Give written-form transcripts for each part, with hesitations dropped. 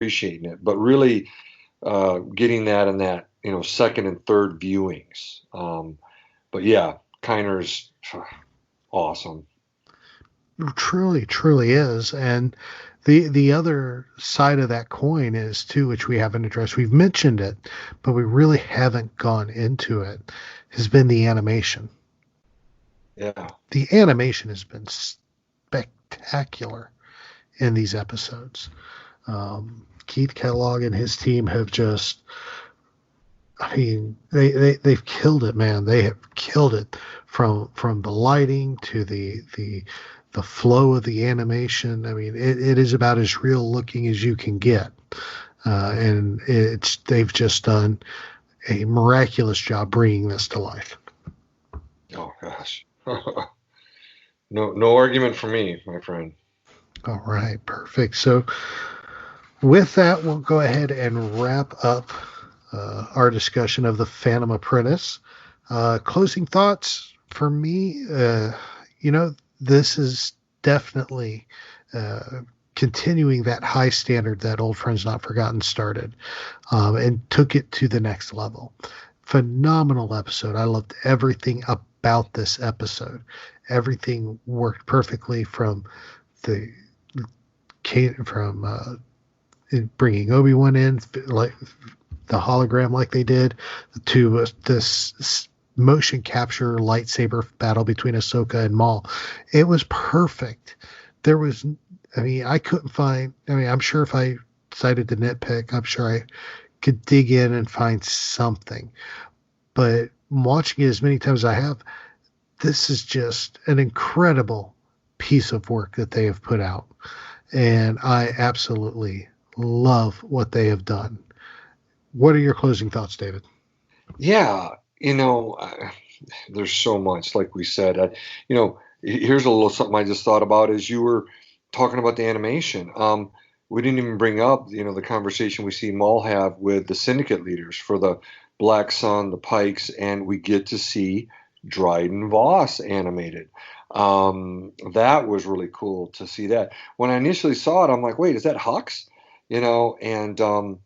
appreciating it, but really getting that in that second and third viewings. But yeah, Kiner's awesome. Truly, truly is. And the other side of that coin is too, which we haven't addressed. We've mentioned it, but we really haven't gone into it. Has been the animation. Yeah. The animation has been spectacular in these episodes. Keith Kellogg and his team have just, I mean, they've killed it, man. They have killed it from the lighting to the flow of the animation. I mean, it is about as real looking as you can get, and they've just done a miraculous job bringing this to life. Oh gosh. No argument for me, my friend. All right, perfect. So with that, we'll go ahead and wrap up our discussion of the Phantom Apprentice. Closing thoughts for me, this is definitely continuing that high standard that Old Friends Not Forgotten started, and took it to the next level. Phenomenal episode. I loved everything about this episode. Everything worked perfectly from the bringing Obi-Wan in, like the hologram, like they did, to this motion capture lightsaber battle between Ahsoka and Maul. It was perfect. There was, I mean, I couldn't find, I mean, I'm sure if I decided to nitpick, I'm sure I could dig in and find something. But watching it as many times as I have, this is just an incredible piece of work that they have put out. And I absolutely love what they have done. What are your closing thoughts, David? Yeah, there's so much, like we said. Here's a little something I just thought about as you were talking about the animation. We didn't even bring up, the conversation we see Maul have with the syndicate leaders for the Black Sun, the Pikes, and we get to see Dryden Voss animated. That was really cool to see that. When I initially saw it, I'm like, wait, is that Hux? And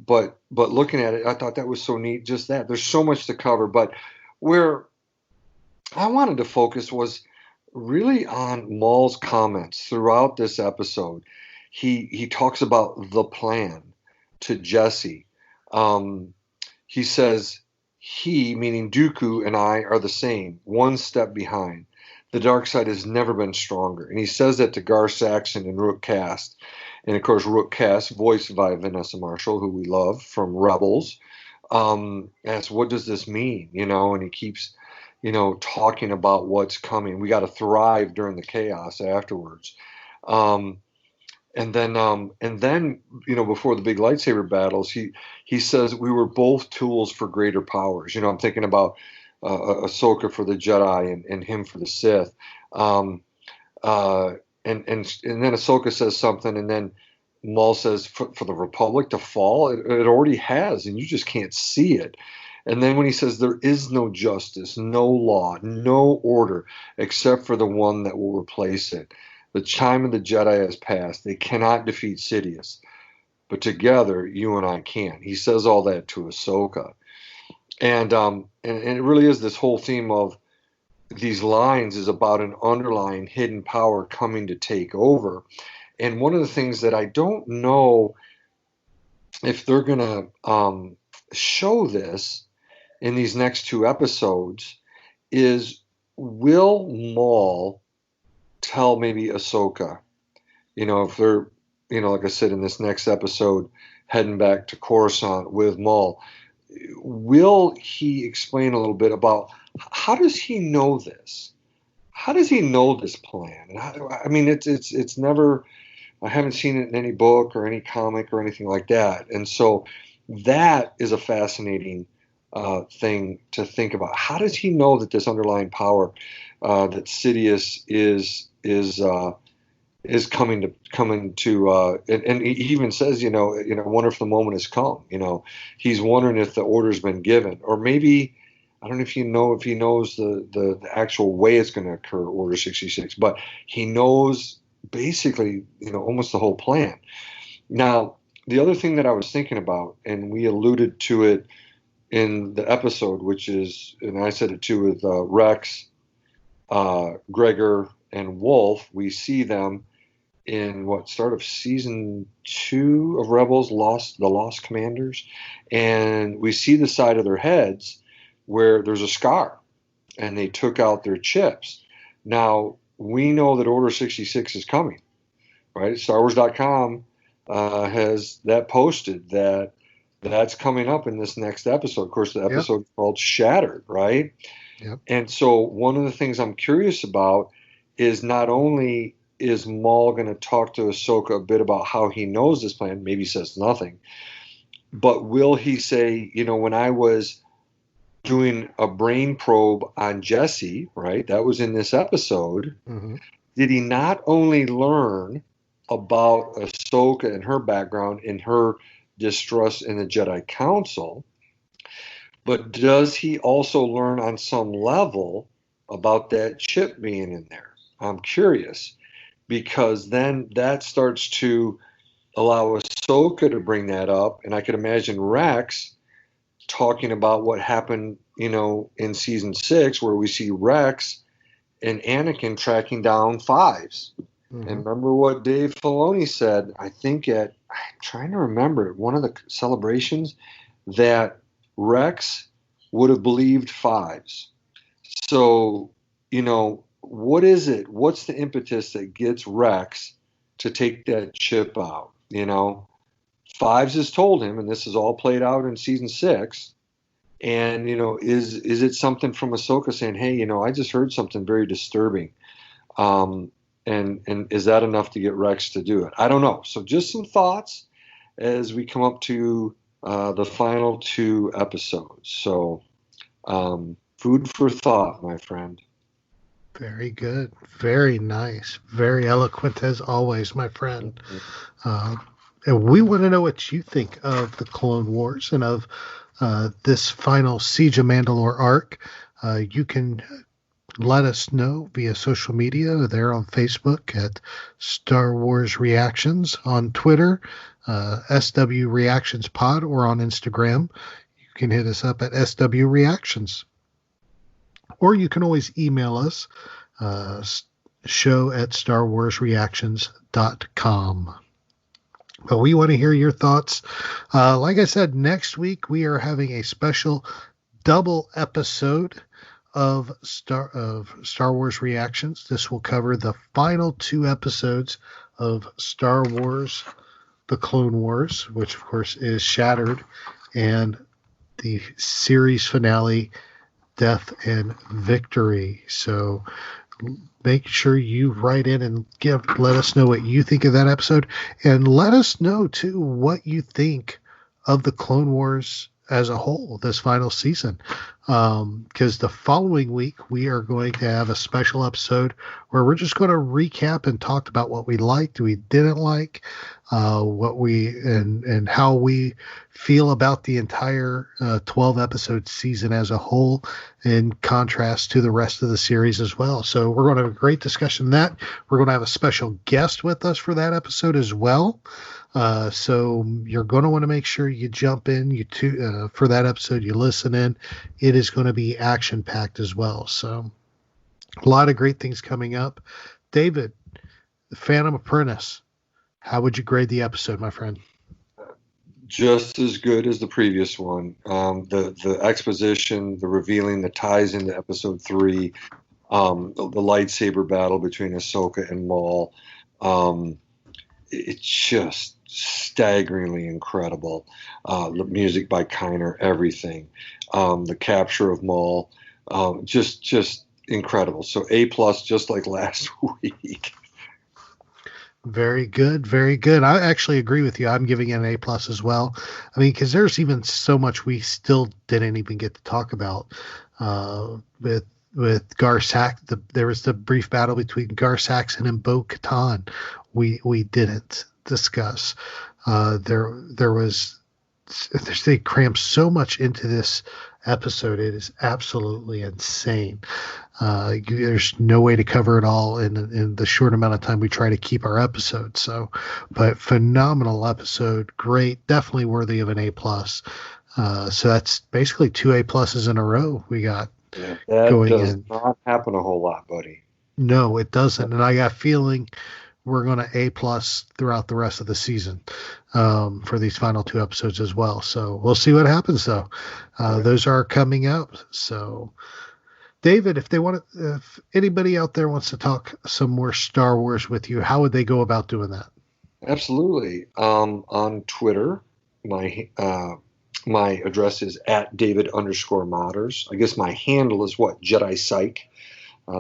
but looking at it, I thought that was so neat. Just that there's so much to cover, but where I wanted to focus was really on Maul's comments throughout this episode. He talks about the plan to Jesse. He says he, meaning Dooku, and I are the same, one step behind. The dark side has never been stronger, and he says that to Gar Saxon and Rook Cast. And of course, Rook Cast, voiced by Vanessa Marshall, who we love from Rebels, asks, what does this mean? And he keeps, talking about what's coming. We got to thrive during the chaos afterwards. And then, before the big lightsaber battles, he says we were both tools for greater powers. I'm thinking about Ahsoka for the Jedi and him for the Sith. And then Ahsoka says something, and then Maul says, for the Republic to fall, it already has, and you just can't see it. And then when he says there is no justice, no law, no order, except for the one that will replace it. The chime of the Jedi has passed. They cannot defeat Sidious, but together you and I can. He says all that to Ahsoka. And it really is this whole theme of these lines is about an underlying hidden power coming to take over. And one of the things that I don't know if they're going to show this in these next two episodes is, will Maul tell maybe Ahsoka, if they're, like I said, in this next episode, heading back to Coruscant with Maul, will he explain a little bit about how does he know this? How does he know this plan? And it's never, I haven't seen it in any book or any comic or anything like that. And so that is a fascinating thing to think about. How does he know that this underlying power that Sidious is coming to and he even says, I wonder if the moment has come. He's wondering if the order's been given, or maybe, I don't know if he knows the actual way it's going to occur, Order 66, but he knows basically, almost the whole plan. Now, the other thing that I was thinking about, and we alluded to it in the episode, which is, and I said it too, with Rex, Gregor, and Wolf. We see them in start of season 2 of Rebels, the Lost Commanders, and we see the side of their heads where there's a scar, and they took out their chips. Now we know that Order 66 is coming, right? StarWars.com has that posted that's coming up in this next episode. Of course, the episode is called Shattered, right? Yep. And so one of the things I'm curious about is not only is Maul going to talk to Ahsoka a bit about how he knows this plan, maybe says nothing, but will he say, when I was doing a brain probe on Jesse, right, that was in this episode, did he not only learn about Ahsoka and her background and her distrust in the Jedi Council, but does he also learn on some level about that chip being in there? I'm curious, because then that starts to allow Ahsoka to bring that up, and I could imagine Rex talking about what happened, in season 6, where we see Rex and Anakin tracking down Fives. And remember what Dave Filoni said, I think I'm trying to remember, one of the celebrations, that Rex would have believed Fives. So, what is it? What's the impetus that gets Rex to take that chip out? Fives has told him, and this is all played out in season 6. And, is it something from Ahsoka saying, hey, I just heard something very disturbing. And is that enough to get Rex to do it? I don't know. So just some thoughts as we come up to the final 2 episodes. So food for thought, my friend. Very good. Very nice. Very eloquent as always, my friend. And we want to know what you think of the Clone Wars and of this final Siege of Mandalore arc. You can let us know via social media. There on Facebook at Star Wars Reactions, on Twitter, SW Reactions Pod, or on Instagram. You can hit us up at SW Reactions. Or you can always email us, show at StarWarsReactions.com. But we want to hear your thoughts. Like I said, next week we are having a special double episode of Star Wars Reactions. This will cover the final 2 episodes of Star Wars: The Clone Wars, which of course is Shattered, and the series finale, Death and Victory. So make sure you write in and let us know what you think of that episode, and let us know too what you think of the Clone Wars as a whole this final season, because the following week we are going to have a special episode where we're just going to recap and talk about what we liked, we didn't like, what we and how we feel about the entire 12 episode season as a whole, in contrast to the rest of the series as well. So we're going to have a great discussion on that. We're going to have a special guest with us for that episode as well. So you're going to want to make sure you jump in for that episode, you listen in. It is going to be action packed as well. So a lot of great things coming up. David, the Phantom Apprentice, how would you grade the episode, my friend? Just as good as the previous one. The exposition, the revealing, the ties into episode 3, the lightsaber battle between Ahsoka and Maul. It's just staggeringly incredible. The music by Kiner, everything. The capture of Maul, just incredible. So A+, just like last week. Very good, very good. I actually agree with you. I'm giving it an A+ as well. I mean, because there's even so much we still didn't even get to talk about with Gar Saxon. There was the brief battle between Gar Saxon and Bo-Katan. We didn't discuss. There was they cram so much into this episode. It is absolutely insane. There's no way to cover it all in the short amount of time we try to keep our episodes. So, but phenomenal episode, great, definitely worthy of an A+. So that's basically 2 A+ in a row we got. Yeah, that going does in. not happen a whole lot, buddy. No, it doesn't. And I got a feeling we're going to A+ throughout the rest of the season for these final 2 episodes as well. So we'll see what happens, though. Those are coming out. So, David, if anybody out there wants to talk some more Star Wars with you, how would they go about doing that? Absolutely. On Twitter, my address is @David_Modders. I guess my handle is what? Jedi Psych.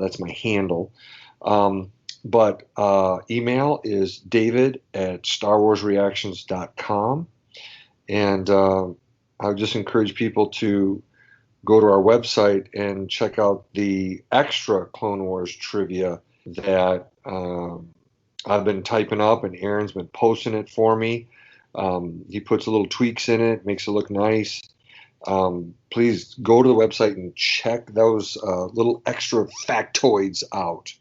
That's my handle. But email is david@StarWarsReactions.com. And I would just encourage people to go to our website and check out the extra Clone Wars trivia that I've been typing up, and Aaron's been posting it for me. He puts little tweaks in it, makes it look nice. Please go to the website and check those little extra factoids out.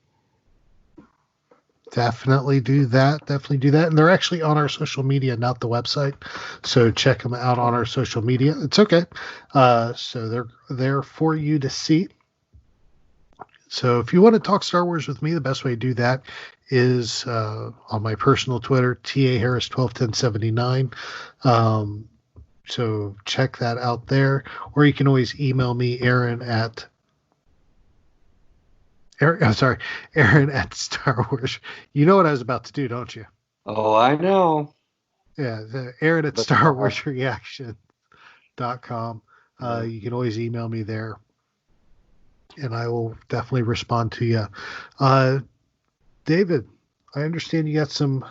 Definitely do that. And they're actually on our social media, not the website. So check them out on our social media. It's okay. So they're there for you to see. So if you want to talk Star Wars with me, the best way to do that is on my personal Twitter, TAHarris121079. So check that out there. Or you can always email me, Aaron at Star Wars. You know what I was about to do, don't you? Oh, I know. Yeah, Aaron at StarWarsReaction.com. You can always email me there, and I will definitely respond to you. David, I understand you got some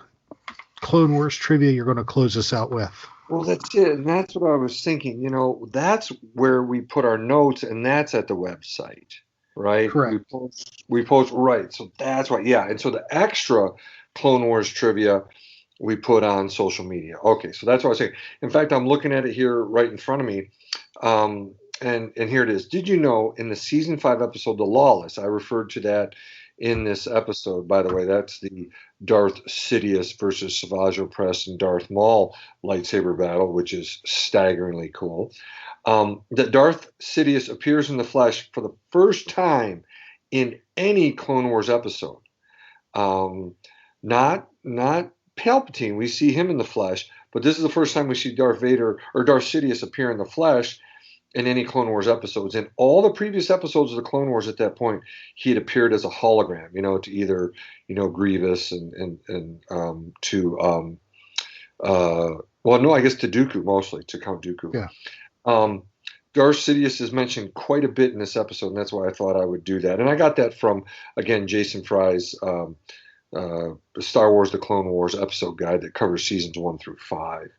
Clone Wars trivia you're going to close us out with. Well, that's it, and that's what I was thinking. That's where we put our notes, and that's at the website. Right? Correct. We post right. So that's right. Yeah. And so the extra Clone Wars trivia we put on social media. Okay. So that's what I was saying. In fact, I'm looking at it here right in front of me. And here it is. Did you know in the season 5 episode, The Lawless, I referred to that in this episode, by the way, that's the Darth Sidious versus Savage Opress and Darth Maul lightsaber battle, which is staggeringly cool. That Darth Sidious appears in the flesh for the first time in any Clone Wars episode. Not Palpatine. We see him in the flesh, but this is the first time we see Darth Vader or Darth Sidious appear in the flesh in any Clone Wars episodes. In all the previous episodes of the Clone Wars at that point, he had appeared as a hologram, to either, Grievous and to I guess to Dooku mostly, to Count Dooku. Yeah. Darth Sidious is mentioned quite a bit in this episode, and that's why I thought I would do that. And I got that from, again, Jason Fry's Star Wars The Clone Wars episode guide that covers seasons 1 through 5.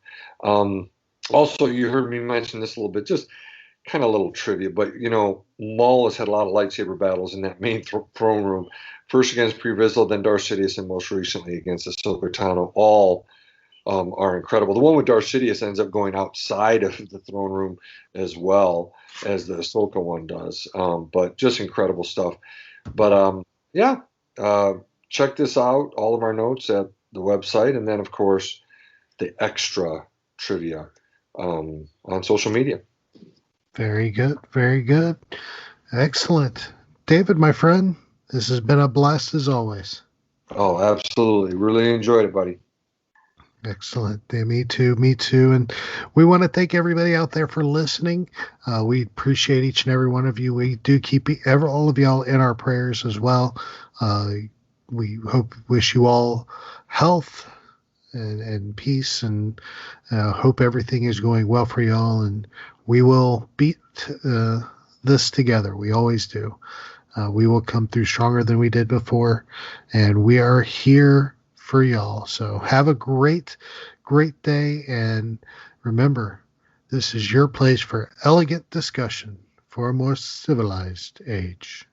Also, you heard me mention this a little bit, just kind of a little trivia, but, Maul has had a lot of lightsaber battles in that main throne room, first against Pre Vizsla, then Darth Sidious, and most recently against Ahsoka Tano. All are incredible. The one with Darth Sidious ends up going outside of the throne room as well as the Ahsoka one does. But just incredible stuff. But check this out. All of our notes at the website, and then of course the extra trivia on social media. Very good. Very good. Excellent. David, my friend, this has been a blast as always. Oh, absolutely. Really enjoyed it, buddy. Excellent. Yeah, me too. And we want to thank everybody out there for listening. We appreciate each and every one of you. We do keep all of y'all in our prayers as well. We wish you all health and peace, and hope everything is going well for y'all. And we will beat this together. We always do. We will come through stronger than we did before, and we are here for y'all. So have a great day, and remember, this is your place for elegant discussion for a more civilized age.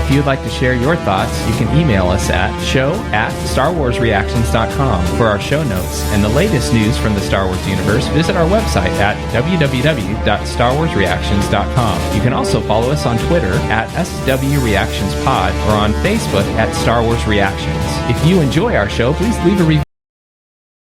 If you'd like to share your thoughts, you can email us at show@starwarsreactions.com for our show notes and the latest news from the Star Wars universe. Visit our website at www.starwarsreactions.com. You can also follow us on Twitter at SWReactionsPod or on Facebook at Star Wars Reactions. If you enjoy our show, please leave a review